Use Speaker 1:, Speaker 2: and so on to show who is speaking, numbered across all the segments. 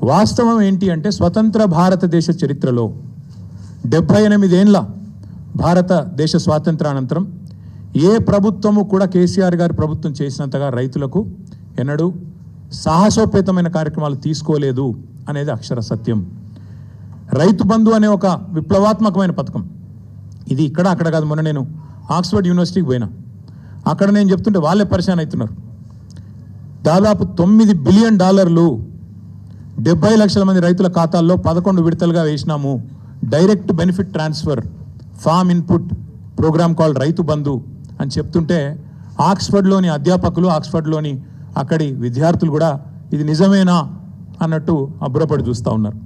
Speaker 1: వాస్తవం ఏంటి అంటే స్వతంత్ర భారతదేశ చరిత్రలో 78 ఏళ్ల భారతదేశ స్వాతంత్రానంతరం ఏ ప్రభుత్వము కూడా కేసీఆర్ గారి ప్రభుత్వం చేసినంతగా రైతులకు ఎన్నడూ సాహసోపేతమైన కార్యక్రమాలు తీసుకోలేదు అనేది అక్షర సత్యం. రైతు బంధు అనే ఒక విప్లవాత్మకమైన పథకం ఇది ఇక్కడ అక్కడ కాదు. మొన్న నేను ఆక్స్ఫర్డ్ యూనివర్సిటీకి పోయినా, అక్కడ నేను చెప్తుంటే వాళ్ళే పరిశాన్ అవుతున్నారు. దాదాపు $9 బిలియన్ 70 లక్షల మంది రైతుల ఖాతాల్లో 11 విడతలుగా వేసినాము. Direct benefit transfer farm input program called Rythu Bandhu అని చెప్తుంటే ఆక్స్ఫర్డ్లోని అధ్యాపకులు, ఆక్స్ఫర్డ్లోని అక్కడి విద్యార్థులు కూడా ఇది నిజమేనా అన్నట్టు అబ్బురపడి చూస్తూ ఉన్నారు.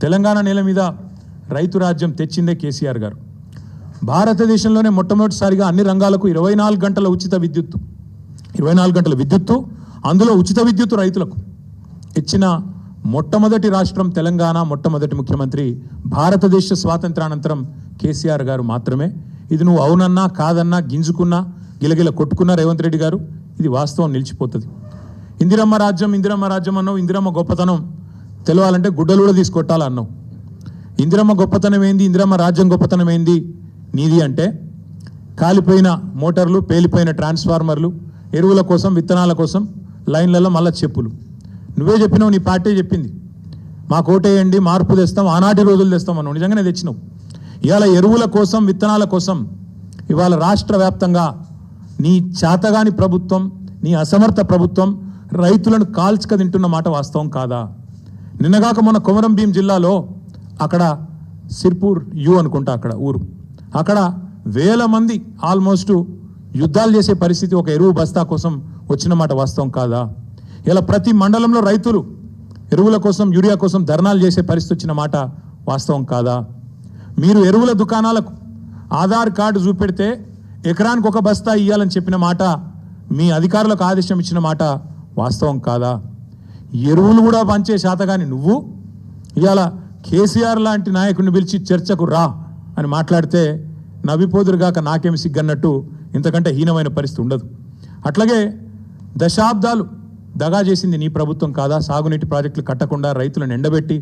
Speaker 1: తెలంగాణ నేల మీద రైతు రాజ్యం తెచ్చిందే కేసీఆర్ గారు. భారతదేశంలోనే మొట్టమొదటిసారిగా అన్ని రంగాలకు 24 గంటల ఉచిత విద్యుత్తు, 24 గంటల విద్యుత్తు, అందులో ఉచిత విద్యుత్తు రైతులకు ఇచ్చిన మొట్టమొదటి రాష్ట్రం తెలంగాణ. మొట్టమొదటి ముఖ్యమంత్రి భారతదేశ స్వాతంత్రానంతరం కేసీఆర్ గారు మాత్రమే. ఇది నువ్వు అవునన్నా కాదన్నా గింజుకున్నా గిలగిల కొట్టుకున్నా రేవంత్ రెడ్డి గారు, ఇది వాస్తవం నిలిచిపోతుంది. ఇందిరమ్మ రాజ్యం అన్నావు. ఇందిరమ్మ గొప్పతనం తెలవాలంటే గుడ్డలు కూడా తీసుకొట్టాలన్నావు. ఇందిరమ్మ గొప్పతనం ఏంది, ఇందిరమ్మ రాజ్యం గొప్పతనం ఏంది నీది అంటే కాలిపోయిన మోటార్లు, పేలిపోయిన ట్రాన్స్ఫార్మర్లు, ఎరువుల కోసం, విత్తనాల కోసం లైన్లలో మళ్ళా చెప్పులు. నువ్వే చెప్పినావు, నీ పార్టీ చెప్పింది, మాకు ఓటేయండి మార్పు తెస్తాం, ఆనాటి రోజులు తెస్తాం అన్నావు. నిజంగానే తెచ్చినావు. ఇవాళ ఎరువుల కోసం, విత్తనాల కోసం ఇవాళ రాష్ట్ర వ్యాప్తంగా నీ చేతగాని ప్రభుత్వం, నీ అసమర్థ ప్రభుత్వం రైతులను కాల్చుక తింటున్న మాట వాస్తవం కాదా? నిన్నగాక మొన్న కొమరం భీం జిల్లాలో అక్కడ సిర్పూర్ అనుకుంటా అక్కడ ఊరు, అక్కడ వేల మంది ఆల్మోస్ట్ యుద్ధాలు చేసే పరిస్థితి ఒక ఎరువు బస్తా కోసం వచ్చిన మాట వాస్తవం కాదా? ఇలా ప్రతి మండలంలో రైతులు ఎరువుల కోసం, యూరియా కోసం ధర్నాలు చేసే పరిస్థితి వచ్చిన మాట వాస్తవం కాదా? మీరు ఎరువుల దుకాణాలకు ఆధార్ కార్డు చూపెడితే ఎకరానికి ఒక బస్తా ఇవ్వాలని చెప్పిన మాట, మీ అధికారులకు ఆదేశం ఇచ్చిన మాట వాస్తవం కాదా? ఎరువులు కూడా పంచే శాతగాని నువ్వు ఇవాళ కేసీఆర్ లాంటి నాయకుడిని పిలిచి చర్చకు రా అని మాట్లాడితే నవ్విపోదురుగాక నాకేమి సిగ్గన్నట్టు ఇంతకంటే హీనమైన పరిస్థితి ఉండదు. అట్లాగే దశాబ్దాలు దగా చేసింది నీ ప్రభుత్వం కాదా? సాగునీటి ప్రాజెక్టులు కట్టకుండా రైతులను ఎండబెట్టి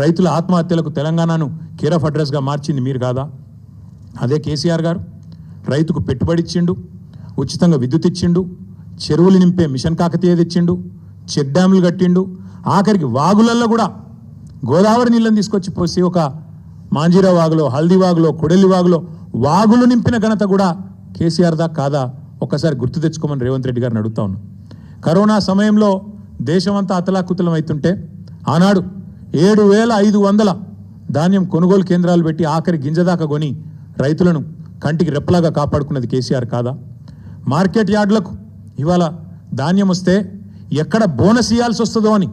Speaker 1: రైతుల ఆత్మహత్యలకు తెలంగాణను కేర్ ఆఫ్ అడ్రస్గా మార్చింది మీరు కాదా? అదే కేసీఆర్ గారు రైతుకు పెట్టుబడి ఇచ్చిండు, ఉచితంగా విద్యుత్ ఇచ్చిండు, చెరువులు నింపే మిషన్ కాకతీయ తెచ్చిండు, చెక్ డ్యాములు కట్టిండు, ఆఖరికి వాగులల్లో కూడా గోదావరి నీళ్ళని తీసుకొచ్చి పోసి ఒక మాంజీరా వాగులో, హల్దీ వాగులో, కొడెల్లి వాగులో వాగులు నింపిన ఘనత కూడా కేసీఆర్ దా కాదా? ఒక్కసారి గుర్తు తెచ్చుకోమని రేవంత్ రెడ్డి గారిని అడుగుతా ఉన్నాం. కరోనా సమయంలో దేశమంతా అతలాకుతలం అవుతుంటే ఆనాడు 7,500 ధాన్యం కొనుగోలు కేంద్రాలు పెట్టి ఆఖరి గింజదాకా కొని రైతులను కంటికి రెప్పలాగా కాపాడుకున్నది కేసీఆర్ కాదా? మార్కెట్ యార్డులకు ఇవాళ ధాన్యం వస్తే ఎక్కడ బోనస్ ఇవ్వాల్సి వస్తుందో అని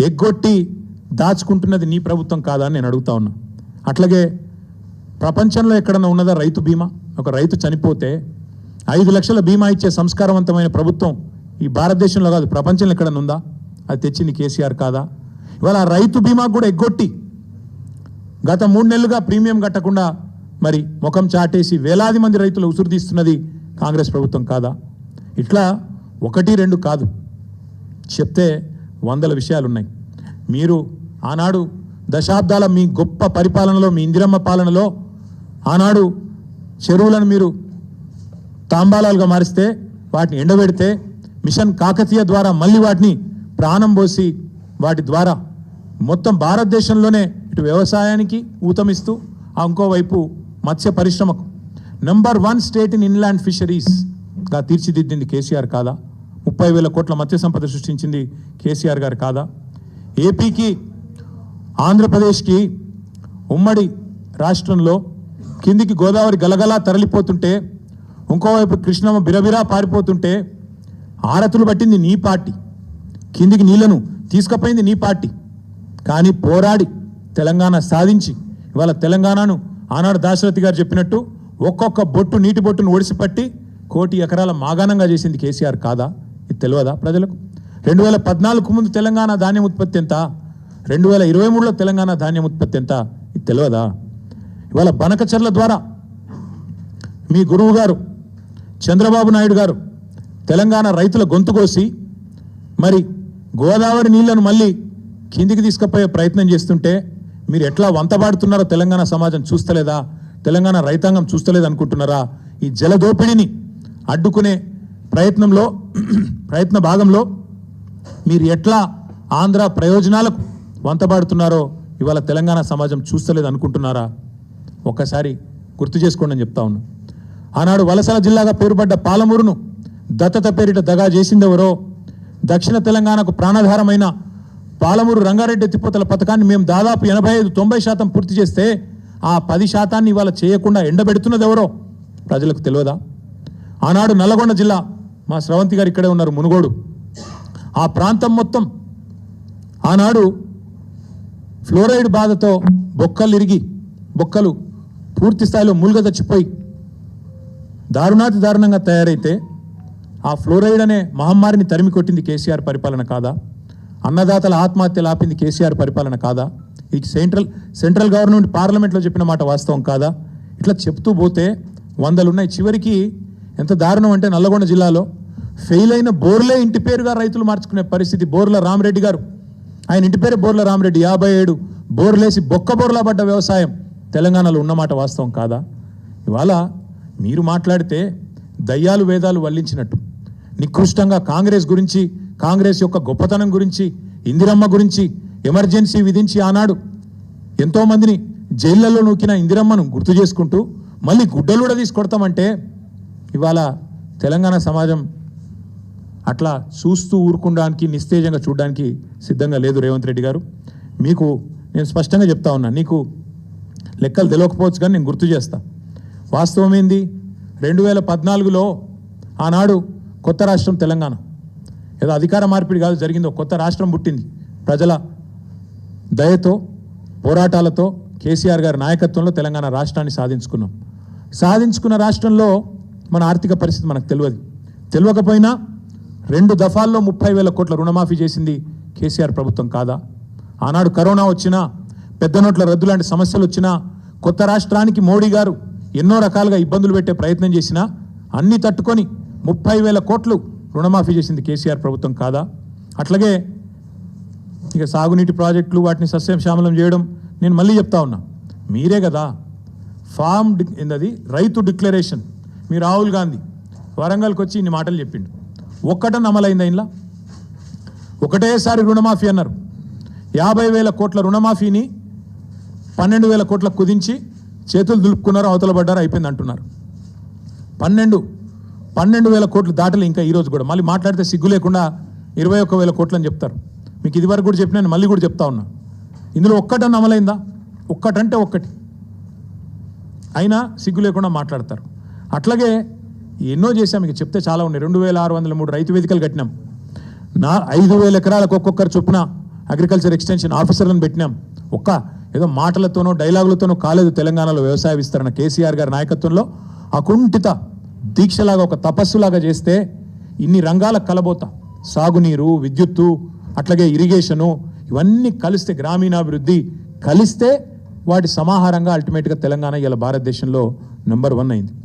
Speaker 1: ఎగ్గొట్టి దాచుకుంటున్నది నీ ప్రభుత్వం కాదా అని నేను అడుగుతా ఉన్నా. అట్లాగే ప్రపంచంలో ఎక్కడన్నా ఉన్నదా రైతు బీమా? ఒక రైతు చనిపోతే 5 లక్షల బీమా ఇచ్చే సంస్కారవంతమైన ప్రభుత్వం ఈ భారతదేశంలో కాదు ప్రపంచంలో ఎక్కడన్నా ఉందా? అది తెచ్చింది కేసీఆర్ కాదా? ఇవాళ రైతు బీమా కూడా ఎగ్గొట్టి గత 3 నెలలుగా ప్రీమియం కట్టకుండా మరి ముఖం చాటేసి వేలాది మంది రైతులు ఉసురు తీస్తున్నది కాంగ్రెస్ ప్రభుత్వం కాదా? ఇట్లా 1, 2 కాదు, చెప్తే 100 విషయాలున్నాయి. మీరు ఆనాడు దశాబ్దాల మీ గొప్ప పరిపాలనలో, మీ ఇందిరమ్మ పాలనలో ఆనాడు చెరువులను మీరు తాంబాలాలుగా మారిస్తే, వాటిని ఎండబెడితే మిషన్ కాకతీయ ద్వారా మళ్ళీ వాటిని ప్రాణం పోసి వాటి ద్వారా మొత్తం భారతదేశంలోనే ఇటు వ్యవసాయానికి ఊతమిస్తూ ఇంకోవైపు మత్స్య పరిశ్రమకు నంబర్ 1 స్టేట్ ఇన్ ఇన్లాండ్ ఫిషరీస్గా తీర్చిదిద్దింది కేసీఆర్ కాదా? 30,000 కోట్ల మత్స్య సంపద సృష్టించింది కేసీఆర్ గారు కాదా? ఏపీకి, ఆంధ్రప్రదేశ్కి ఉమ్మడి రాష్ట్రంలో కిందికి గోదావరి గలగలా తరలిపోతుంటే, ఇంకోవైపు కృష్ణమ్మ బిరబిరా పారిపోతుంటే ఆరతులు పట్టింది నీ పార్టీ, కిందికి నీళ్లను తీసుకుపోయింది నీ పార్టీ. కానీ పోరాడి తెలంగాణ సాధించి ఇవాళ తెలంగాణను ఆనాడు దాశరథి గారు చెప్పినట్టు ఒక్కొక్క బొట్టు నీటి బొట్టును ఒడిసిపట్టి 1 కోటి ఎకరాల మాగాణంగా చేసింది కేసీఆర్ కాదా? ఇది తెలియదా ప్రజలకు? 2014 ముందు తెలంగాణ ధాన్యం ఉత్పత్తి ఎంత? 2023లో తెలంగాణ ధాన్యం ఉత్పత్తి ఎంత? ఇది తెలియదా? ఇవాళ బనకచర్ల ద్వారా మీ గురువు గారు చంద్రబాబు నాయుడు గారు తెలంగాణ రైతుల గొంతు కోసి మరి గోదావరి నీళ్లను మళ్ళీ కిందికి తీసుకుపోయే ప్రయత్నం చేస్తుంటే మీరు ఎట్లా వంతబాడుతున్నారో తెలంగాణ సమాజం చూస్తలేదా, తెలంగాణ రైతాంగం చూస్తలేదు అనుకుంటున్నారా? ఈ జలదోపిడిని అడ్డుకునే ప్రయత్న భాగంలో మీరు ఎట్లా ఆంధ్ర ప్రయోజనాలకు వంతబాడుతున్నారో ఇవాళ తెలంగాణ సమాజం చూస్తలేదు అనుకుంటున్నారా? ఒక్కసారి గుర్తు చేసుకోండి అని చెప్తా ఉన్నా. ఆనాడు వలసల జిల్లాగా పేరుపడ్డ పాలమూరును దత్తత పేరిట దగా చేసిందెవరో, దక్షిణ తెలంగాణకు ప్రాణాధారమైన పాలమూరు రంగారెడ్డి ఎత్తిపోతల పథకాన్ని మేము దాదాపు 85-90% పూర్తి చేస్తే ఆ 10% ఇవాళ చేయకుండా ఎండబెడుతున్నది ఎవరో ప్రజలకు తెలియదా? ఆనాడు నల్లగొండ జిల్లా, మా స్రవంతి గారు ఇక్కడే ఉన్నారు, మునుగోడు, ఆ ప్రాంతం మొత్తం ఆనాడు ఫ్లోరైడ్ బాధతో బొక్కలు పూర్తి స్థాయిలో మూలుగ చచ్చిపోయి దారుణంగా తయారైతే ఆ ఫ్లోరైడ్ అనే మహమ్మారిని తరిమి కొట్టింది కేసీఆర్ పరిపాలన కాదా? అన్నదాతల ఆత్మహత్యలు ఆపింది కేసీఆర్ పరిపాలన కాదా? ఈ సెంట్రల్ గవర్నమెంట్ పార్లమెంట్లో చెప్పిన మాట వాస్తవం కాదా? ఇట్లా చెప్తూ పోతే వందలు ఉన్నాయి. చివరికి ఎంత దారుణం అంటే నల్లగొండ జిల్లాలో ఫెయిల్ అయిన బోర్లే ఇంటి పేరుగా రైతులు మార్చుకునే పరిస్థితి. బోర్ల రామరెడ్డి గారు, ఆయన ఇంటి పేరు బోర్ల రామరెడ్డి, 57 బోర్లేసి బోర్లా పడ్డ వ్యవసాయం తెలంగాణలో ఉన్నమాట వాస్తవం కాదా? ఇవాళ మీరు మాట్లాడితే దయ్యాలు వేదాలు వల్లించినట్టు నికృష్టంగా కాంగ్రెస్ గురించి, కాంగ్రెస్ యొక్క గొప్పతనం గురించి, ఇందిరమ్మ గురించి ఎమర్జెన్సీ విధించి ఆనాడు ఎంతోమందిని జైళ్లలో నూకిన ఇందిరమ్మను గుర్తు చేసుకుంటూ మళ్ళీ గుడ్డలు కూడా తీసుకొడతామంటే ఇవాళ తెలంగాణ సమాజం అట్లా చూస్తూ ఊరుకోవడానికి, నిస్తేజంగా చూడడానికి సిద్ధంగా లేదు. రేవంత్ రెడ్డి గారు, మీకు నేను స్పష్టంగా చెప్తా ఉన్నా, నీకు లెక్కలు తెలియకపోవచ్చు కానీ నేను గుర్తు చేస్తా. వాస్తవం ఏంది? 2014లో ఆనాడు కొత్త రాష్ట్రం తెలంగాణ, ఏదో అధికార మార్పిడి కాదు జరిగిందో, కొత్త రాష్ట్రం పుట్టింది. ప్రజల దయతో, పోరాటాలతో, కేసీఆర్ గారి నాయకత్వంలో తెలంగాణ రాష్ట్రాన్ని సాధించుకున్న రాష్ట్రంలో మన ఆర్థిక పరిస్థితి మనకు తెలియకపోయినా 2 దఫాల్లో 30,000 కోట్ల రుణమాఫీ చేసింది కేసీఆర్ ప్రభుత్వం కాదా? ఆనాడు కరోనా వచ్చినా, పెద్ద నోట్ల రద్దు లాంటి సమస్యలు వచ్చినా, కొత్త రాష్ట్రానికి మోడీ గారు ఎన్నో రకాలుగా ఇబ్బందులు పెట్టే ప్రయత్నం చేసినా అన్ని తట్టుకొని 30,000 కోట్లు రుణమాఫీ చేసింది కేసీఆర్ ప్రభుత్వం కాదా? అట్లాగే ఇక సాగునీటి ప్రాజెక్టులు, వాటిని సస్యశ్యామలం చేయడం, నేను మళ్ళీ చెప్తా ఉన్నా, మీరే కదా రైతు డిక్లరేషన్. మీ రాహుల్ గాంధీ వరంగల్కి వచ్చి ఇన్ని మాటలు చెప్పిండు, ఒక్కటని అమలైందా? ఇంట్లో ఒకటేసారి రుణమాఫీ అన్నారు. 50,000 కోట్ల రుణమాఫీని 12,000 కోట్లకు కుదించి చేతులు దులుపుకున్నారు, అవతల పడ్డారు, అయిపోయింది అంటున్నారు. 12,000 కోట్లు దాటలు ఇంకా ఈరోజు కూడా. మళ్ళీ మాట్లాడితే సిగ్గు లేకుండా 21,000 కోట్లు అని చెప్తారు. మీకు ఇదివరకు కూడా చెప్పినా, మళ్ళీ కూడా చెప్తా ఉన్నా, ఇందులో ఒక్కటని అమలైందా? ఒక్కటంటే ఒక్కటి అయినా సిగ్గు లేకుండా మాట్లాడతారు. అట్లాగే ఎన్నో చేశాం, మీకు చెప్తే చాలా ఉన్నాయి. 2,603 రైతు వేదికలు కట్టినాం. 5,000 ఎకరాలకు ఒక్కొక్కరు చొప్పున అగ్రికల్చర్ ఎక్స్టెన్షన్ ఆఫీసర్లను పెట్టినాం. ఏదో మాటలతోనో డైలాగులతోనో కాలేదు తెలంగాణలో వ్యవసాయ విస్తరణ. కేసీఆర్ గారి నాయకత్వంలో అకుంఠిత దీక్షలాగా, ఒక తపస్సులాగా చేస్తే ఇన్ని రంగాలకు కలబోతా, సాగునీరు, విద్యుత్తు, అట్లాగే ఇరిగేషను, ఇవన్నీ కలిస్తే, గ్రామీణాభివృద్ధి కలిస్తే వాటి సమాహారంగా అల్టిమేట్గా తెలంగాణ ఇలా భారతదేశంలో నెంబర్ 1 అయింది.